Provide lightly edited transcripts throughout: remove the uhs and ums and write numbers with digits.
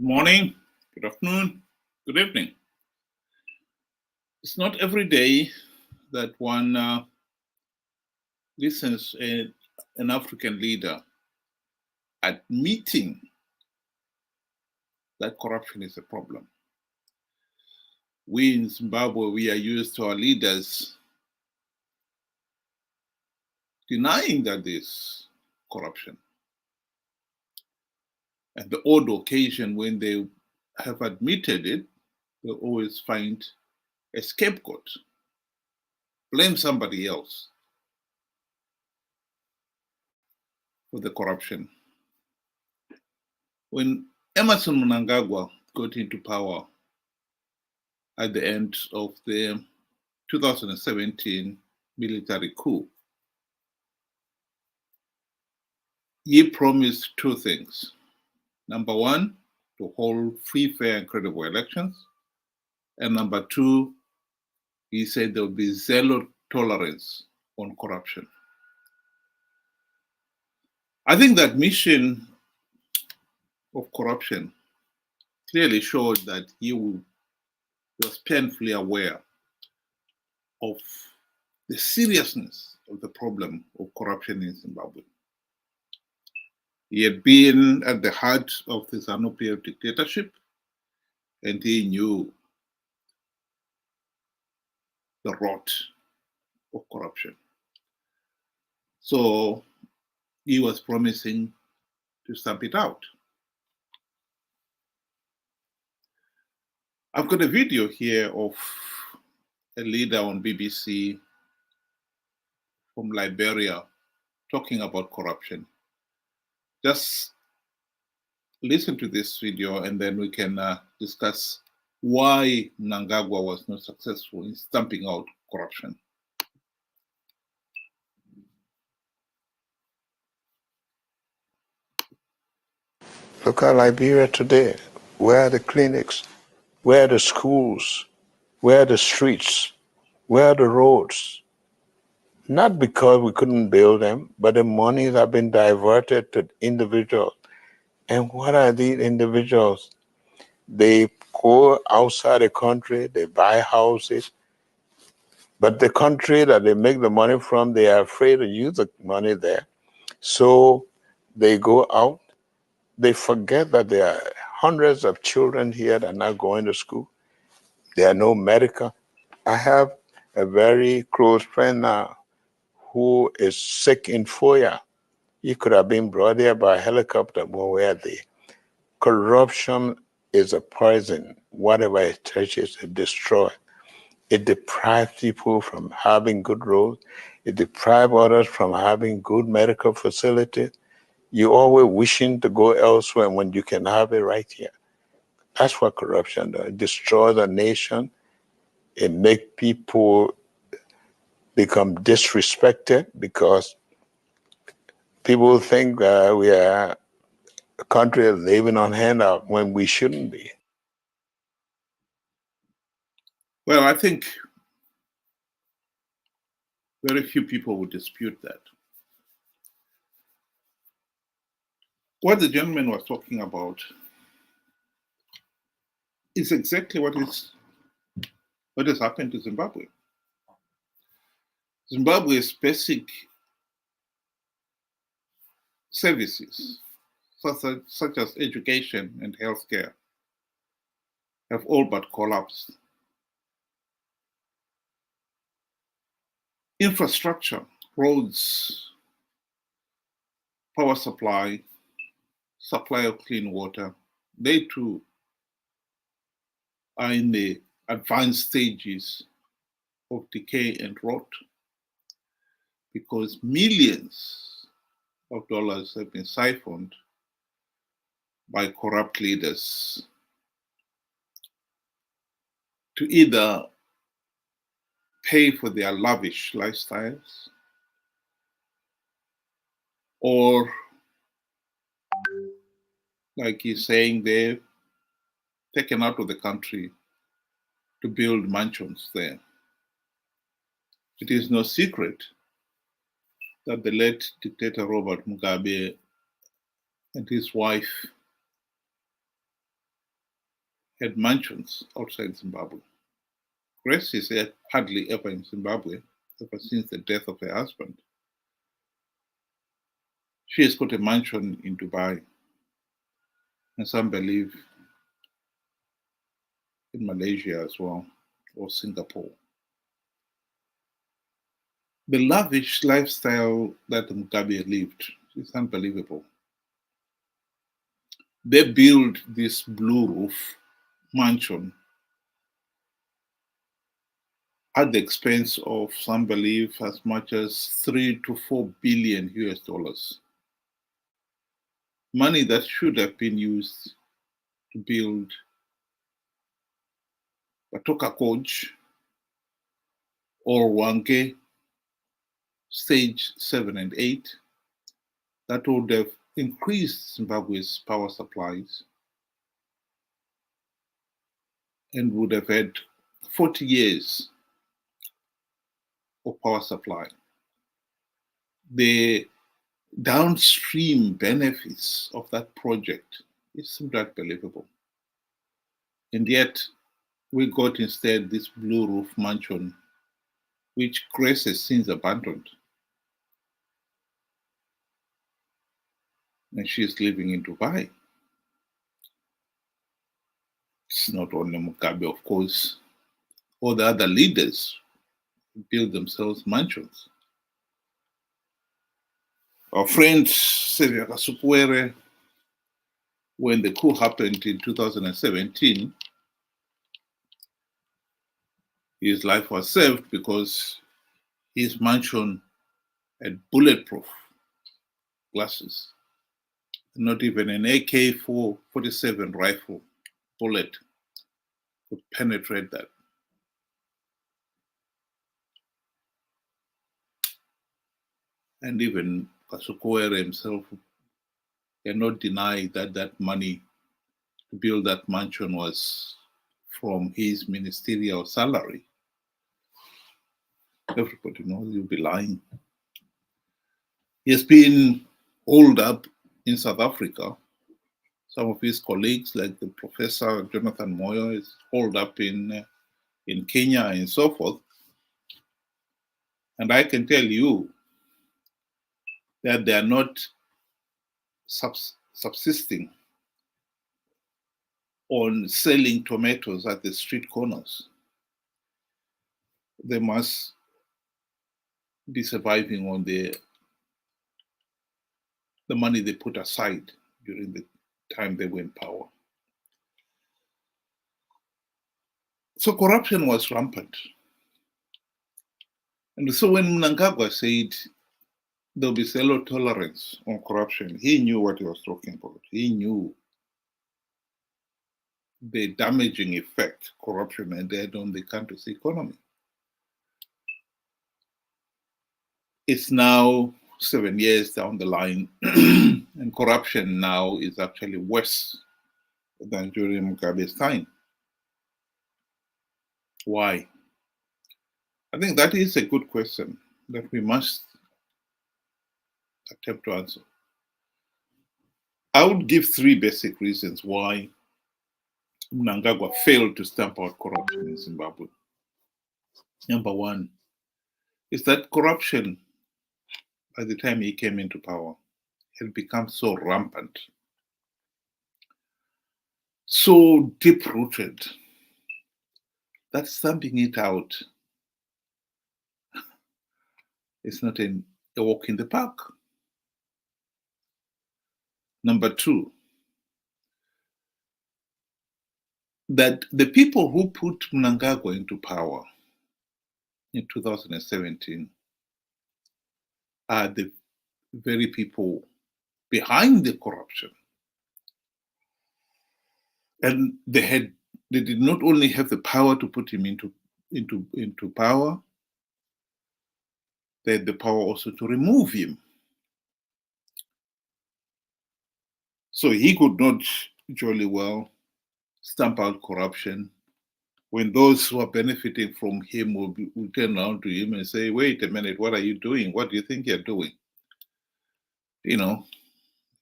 Morning, good afternoon, good evening. It's not every day that one listens an African leader admitting that corruption is a problem. We in Zimbabwe, we are used to our leaders denying that there's corruption. And the odd occasion when they have admitted it, they always find a scapegoat, blame somebody else for the corruption. When Emerson Mnangagwa got into power at the end of the 2017 military coup, he promised two things. Number one, to hold free, fair, and credible elections. And number two, he said there would be zero tolerance on corruption. I think that mission of corruption clearly showed that he was painfully aware of the seriousness of the problem of corruption in Zimbabwe. He had been at the heart of the ZANU-PF dictatorship, and he knew the rot of corruption. So he was promising to stamp it out. I've got a video here of a leader on BBC from Liberia talking about corruption. Just listen to this video and then we can discuss why Mnangagwa was not successful in stamping out corruption. Look at Liberia today. Where are the clinics? Where are the schools? Where are the streets? Where are the roads? Not because we couldn't build them, but the monies have been diverted to individuals. And what are these individuals? They go outside the country, they buy houses, but the country that they make the money from, they are afraid to use the money there. So they go out, they forget that there are hundreds of children here that are not going to school. There are no medical. I have a very close friend now who is sick in Foya. He could have been brought here by helicopter, but where they? Corruption is a poison. Whatever it touches, it destroys. It deprives people from having good roads. It deprives others from having good medical facilities. You're always wishing to go elsewhere when you can have it right here. That's what corruption does. It destroys a nation. It makes people become disrespected because people think we are a country living on handout when we shouldn't be. Well, I think very few people would dispute that. What the gentleman was talking about is exactly what has happened to Zimbabwe. Zimbabwe's basic services, such as education and healthcare, have all but collapsed. Infrastructure, roads, power supply, supply of clean water, they too are in the advanced stages of decay and rot because millions of dollars have been siphoned by corrupt leaders to either pay for their lavish lifestyles or, like he's saying, they've taken out of the country to build mansions there. It is no secret that the late dictator Robert Mugabe and his wife had mansions outside Zimbabwe. Grace is hardly ever in Zimbabwe, ever since the death of her husband. She has got a mansion in Dubai, and some believe in Malaysia as well, or Singapore. The lavish lifestyle that Mugabe lived is unbelievable. They built this blue roof mansion at the expense of, some believe, as much as 3 to 4 billion US dollars. Money that should have been used to build Batoka Coach or Wange stage 7 and 8, that would have increased Zimbabwe's power supplies and would have had 40 years of power supply. The downstream benefits of that project is simply unbelievable. And yet, we got instead this blue roof mansion, which Grace has since abandoned. And she is living in Dubai. It's not only Mugabe, of course. All the other leaders build themselves mansions. Our friend Poer, when the coup happened in 2017, his life was saved because his mansion had bulletproof glasses. Not even an AK-47 rifle bullet could penetrate that. And even Kasukuwere himself cannot deny that that money to build that mansion was from his ministerial salary. Everybody knows you'll be lying. He has been holed up in South Africa. Some of his colleagues, like the Professor Jonathan Moyo, is holed up in Kenya and so forth. And I can tell you that they are not subsisting on selling tomatoes at the street corners. They must be surviving on the money they put aside during the time they were in power. So corruption was rampant. And so when Mnangagwa said there'll be zero tolerance on corruption, he knew what he was talking about. He knew the damaging effect corruption had on the country's economy. It's now 7 years down the line, and corruption now is actually worse than during Mugabe's time. Why? I think that is a good question that we must attempt to answer. I would give 3 basic reasons why Mnangagwa failed to stamp out corruption in Zimbabwe. Number 1 is that corruption, by the time he came into power, had become so rampant, so deep-rooted, that stamping it out is not a walk in the park. Number 2, that the people who put Mnangagwa into power in 2017 are the very people behind the corruption. And they did not only have the power to put him into power, they had the power also to remove him. So he could not jolly well stamp out corruption when those who are benefiting from him will turn around to him and say, wait a minute, what are you doing? What do you think you're doing? You know,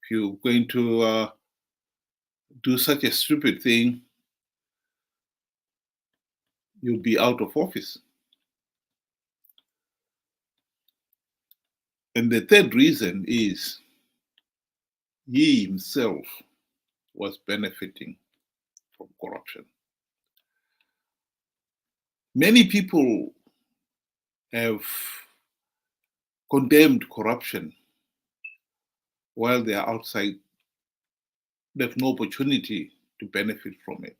if you're going to do such a stupid thing, you'll be out of office. And the third reason is he himself was benefiting from corruption. Many people have condemned corruption while they are outside. They have no opportunity to benefit from it.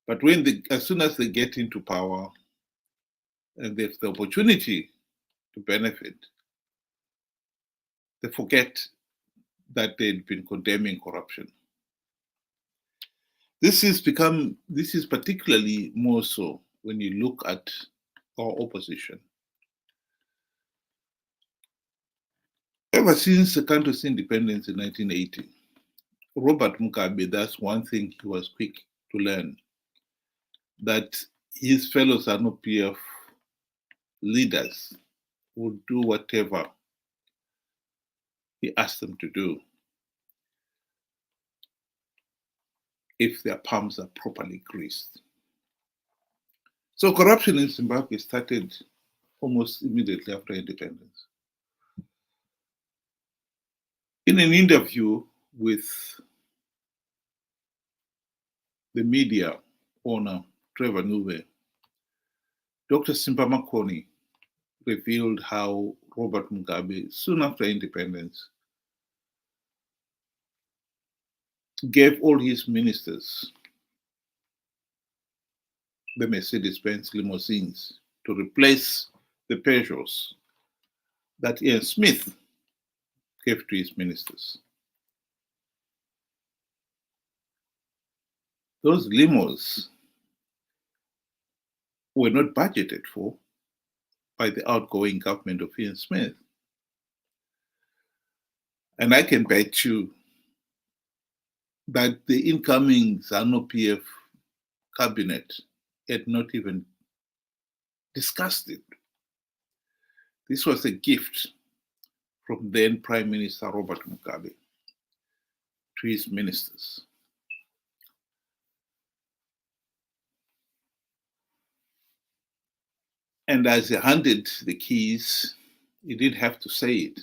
But as soon as they get into power and they have the opportunity to benefit, they forget that they'd been condemning corruption. This is particularly more so when you look at our opposition. Ever since the country's independence in 1980, Robert Mugabe, that's one thing he was quick to learn, that his fellow ZANU-PF leaders would do whatever he asked them to do if their palms are properly greased. So corruption in Zimbabwe started almost immediately after independence. In an interview with the media owner, Trevor Nuve, Dr. Simba Makoni revealed how Robert Mugabe, soon after independence, gave all his ministers the Mercedes-Benz limousines to replace the Peugeots that Ian Smith gave to his ministers. Those limos were not budgeted for by the outgoing government of Ian Smith. And I can bet you that the incoming ZANU-PF cabinet had not even discussed it. This was a gift from then Prime Minister Robert Mugabe to his ministers. And as he handed the keys, he didn't have to say it.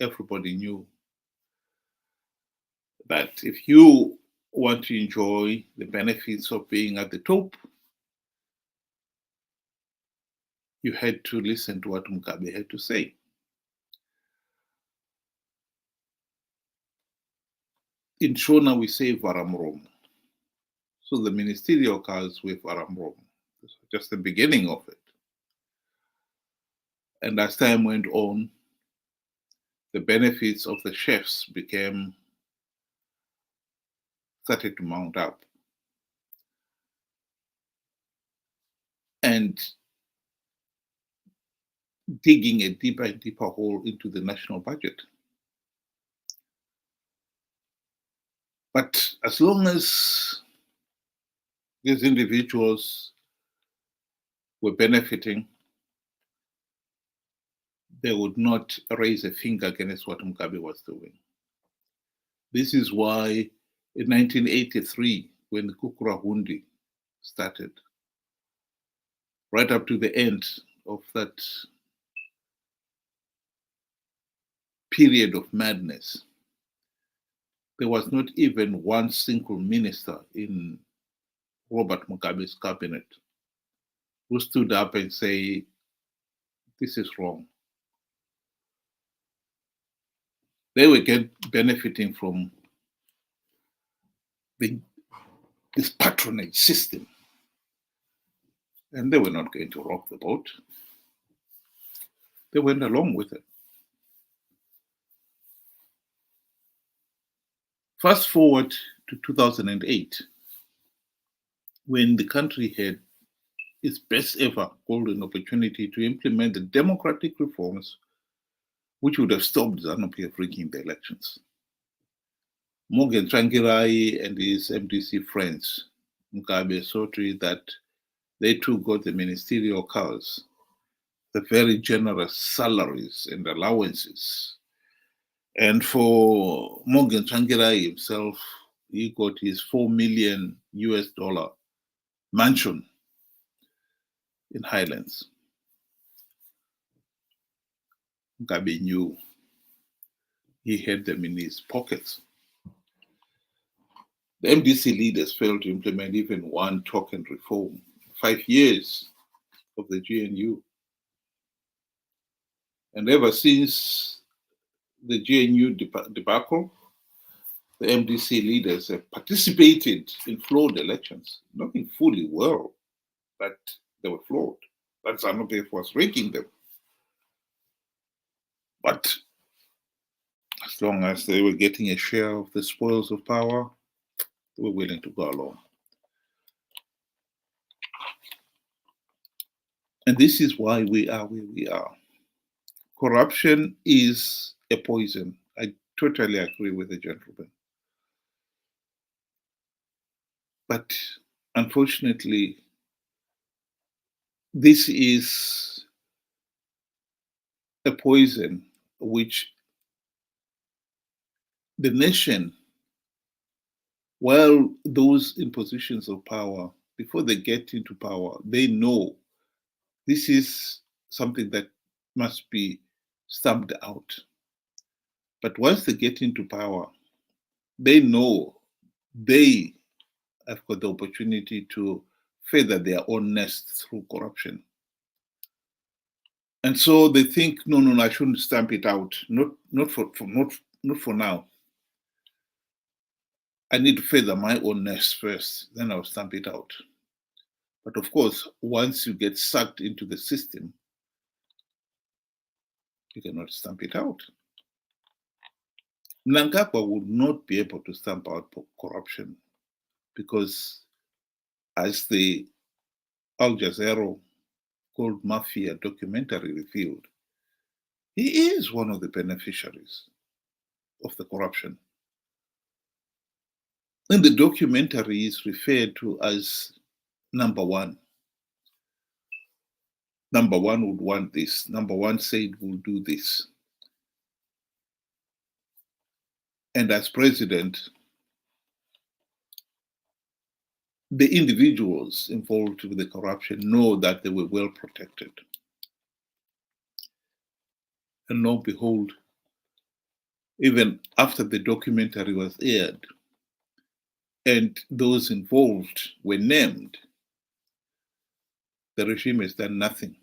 Everybody knew that if you want to enjoy the benefits of being at the top, you had to listen to what Mugabe had to say. In Shona, we say varamrom. So the ministerial cars were varamrom. This was just the beginning of it. And as time went on, the benefits of the chefs started to mount up. And digging a deeper and deeper hole into the national budget. But as long as these individuals were benefiting, they would not raise a finger against what Mugabe was doing. This is why in 1983, when the coup started, right up to the end of that period of madness, there was not even one single minister in Robert Mugabe's cabinet who stood up and say, this is wrong. They were benefiting from this patronage system. And they were not going to rock the boat. They went along with it. Fast forward to 2008, when the country had its best ever golden opportunity to implement the democratic reforms which would have stopped ZANU-PF rigging the elections. Morgan Tsvangirai and his MDC friends, Mugabe saw to it that they too got the ministerial cars, the very generous salaries and allowances. And for Morgan Tsvangirai himself, he got his $4 million mansion in Highlands. Mugabe knew he had them in his pockets. The MDC leaders failed to implement even one token reform. 5 years of the GNU. And ever since the GNU debacle, the MDC leaders have participated in flawed elections, knowing fully well that they were flawed, that ZANU-PF was rigging them. But as long as they were getting a share of the spoils of power, they were willing to go along. And this is why we are where we are. Corruption is a poison. I totally agree with the gentleman. But unfortunately, this is a poison which the nation, while those in positions of power, before they get into power, they know this is something that must be stamped out. But once they get into power, they know they have got the opportunity to feather their own nest through corruption. And so they think, no, I shouldn't stamp it out. Not for now. I need to feather my own nest first, then I'll stamp it out. But of course, once you get sucked into the system, you cannot stamp it out. Mnangagwa would not be able to stamp out corruption because, as the Al Jazeera Gold Mafia documentary revealed, he is one of the beneficiaries of the corruption. In the documentary, he is referred to as number one. Number one would want this. Number one said we'll do this. And as president, the individuals involved with the corruption know that they were well protected. And lo and behold, even after the documentary was aired and those involved were named, the regime has done nothing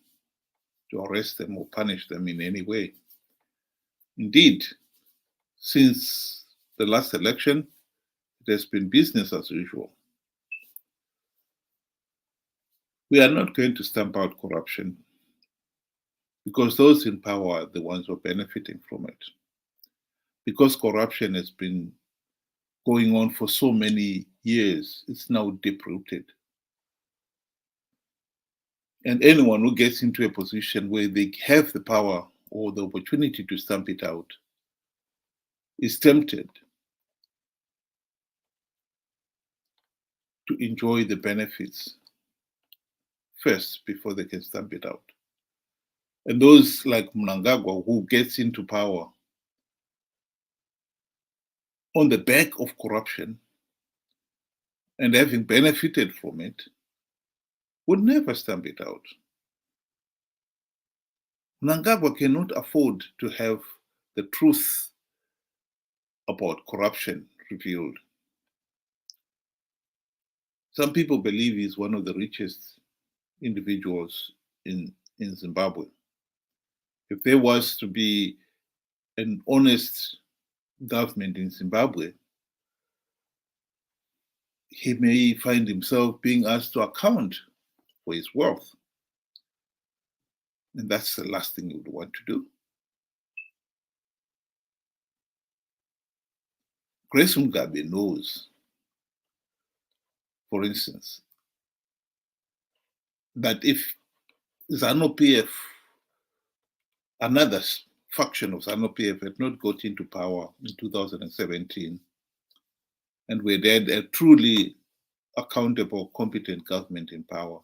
to arrest them or punish them in any way. Indeed, since the last election, it has been business as usual. We are not going to stamp out corruption because those in power are the ones who are benefiting from it. Because corruption has been going on for so many years, it's now deep-rooted. And anyone who gets into a position where they have the power or the opportunity to stamp it out is tempted to enjoy the benefits first before they can stamp it out. And those like Mnangagwa, who gets into power on the back of corruption and having benefited from it, would never stamp it out. Mnangagwa cannot afford to have the truth about corruption revealed. Some people believe he's one of the richest individuals in Zimbabwe. If there was to be an honest government in Zimbabwe, he may find himself being asked to account for his wealth. And that's the last thing you would want to do. Grace Mugabe knows, for instance, that if ZANU-PF, another faction of ZANU-PF, had not got into power in 2017, and we had a truly accountable, competent government in power,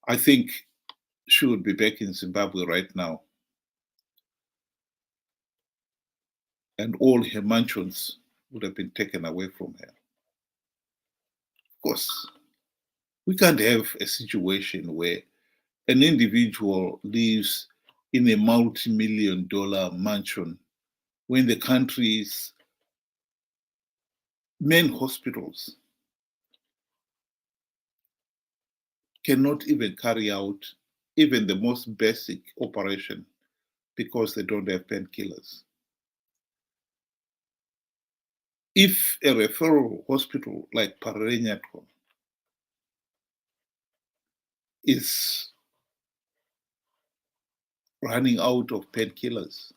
I think she would be back in Zimbabwe right now. And all her mansions would have been taken away from her. Of course, we can't have a situation where an individual lives in a multi-million-dollar mansion when the country's main hospitals cannot even carry out even the most basic operation because they don't have painkillers. If a referral hospital like Pararenyatwa is running out of painkillers,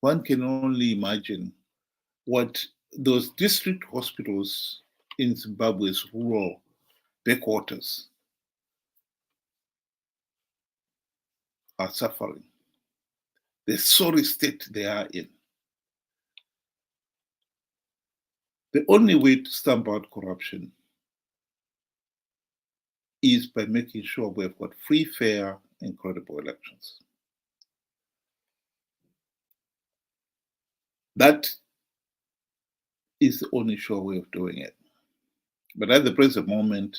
one can only imagine what those district hospitals in Zimbabwe's rural backwaters are suffering, the sorry state they are in. The only way to stamp out corruption is by making sure we've got free, fair, and credible elections. That is the only sure way of doing it. But at the present moment,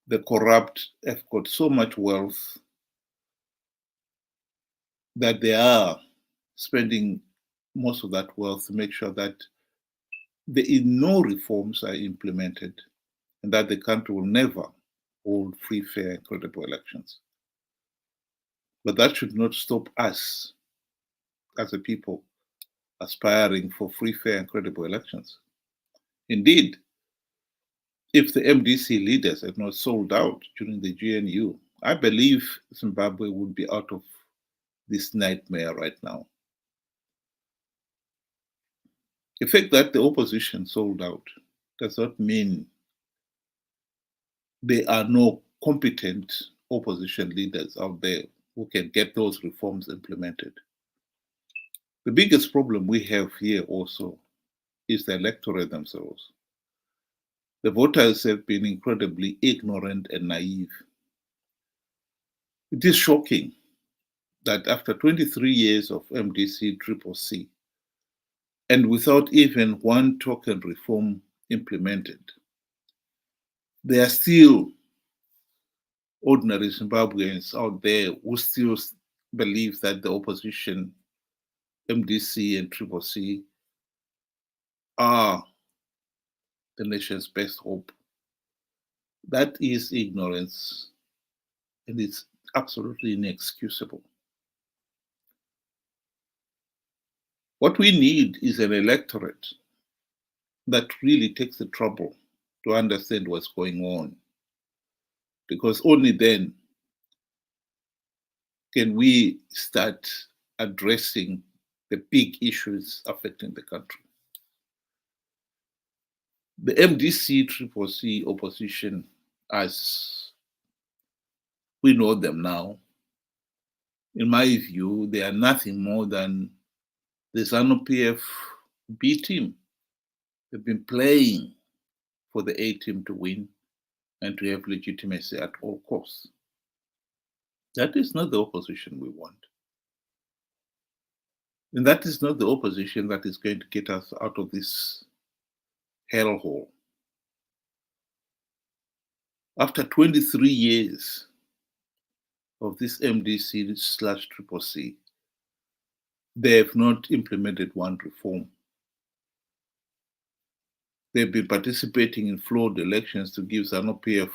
the corrupt have got so much wealth that they are spending most of that wealth to make sure that no reforms are implemented and that the country will never hold free, fair, and credible elections. But that should not stop us as a people aspiring for free, fair, and credible elections. Indeed, if the MDC leaders had not sold out during the GNU, I believe Zimbabwe would be out of this nightmare right now. The fact that the opposition sold out does not mean there are no competent opposition leaders out there who can get those reforms implemented. The biggest problem we have here also is the electorate themselves. The voters have been incredibly ignorant and naive. It is shocking that after 23 years of MDC CCC, and without even one token reform implemented, there are still ordinary Zimbabweans out there who still believe that the opposition, MDC and CCC, are the nation's best hope. That is ignorance, and it's absolutely inexcusable. What we need is an electorate that really takes the trouble to understand what's going on, because only then can we start addressing the big issues affecting the country. The MDC CCC opposition, as we know them now, in my view, they are nothing more than the ZANU-PF B team. They've been playing for the A team to win and to have legitimacy at all costs. That is not the opposition we want. And that is not the opposition that is going to get us out of this hellhole. After 23 years of this MDC/CCC, they have not implemented one reform. They've been participating in flawed elections to give ZANU-PF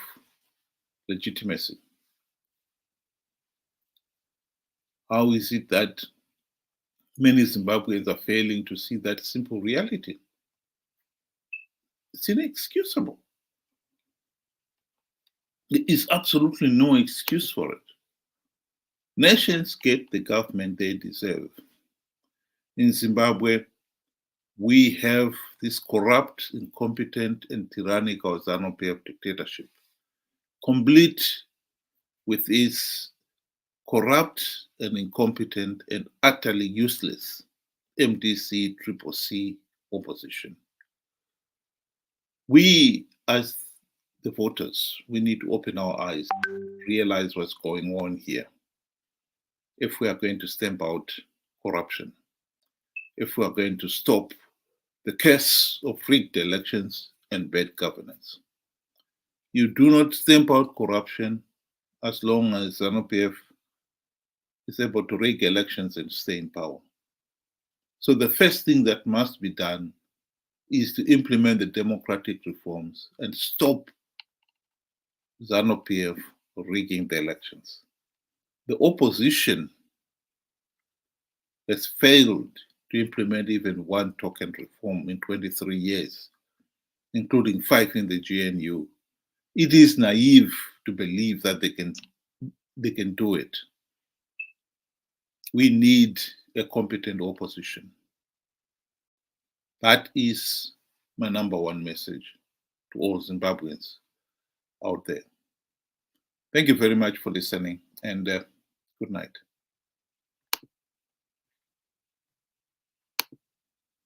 legitimacy. How is it that many Zimbabweans are failing to see that simple reality? It's inexcusable. There is absolutely no excuse for it. Nations get the government they deserve. In Zimbabwe, we have this corrupt, incompetent, and tyrannical ZANU-PF dictatorship, complete with its corrupt and incompetent and utterly useless MDC CCC opposition. We, as the voters, we need to open our eyes, realize what's going on here if we are going to stamp out corruption, if we are going to stop the curse of rigged elections and bad governance. You do not stamp out corruption as long as ZANU-PF is able to rig elections and stay in power. So the first thing that must be done is to implement the democratic reforms and stop ZANU-PF rigging the elections. The opposition has failed to implement even one token reform in 23 years, including 5 in the GNU. It is naive to believe that they can do it. We need a competent opposition. That is my number one message to all Zimbabweans out there. Thank you very much for listening, and good night.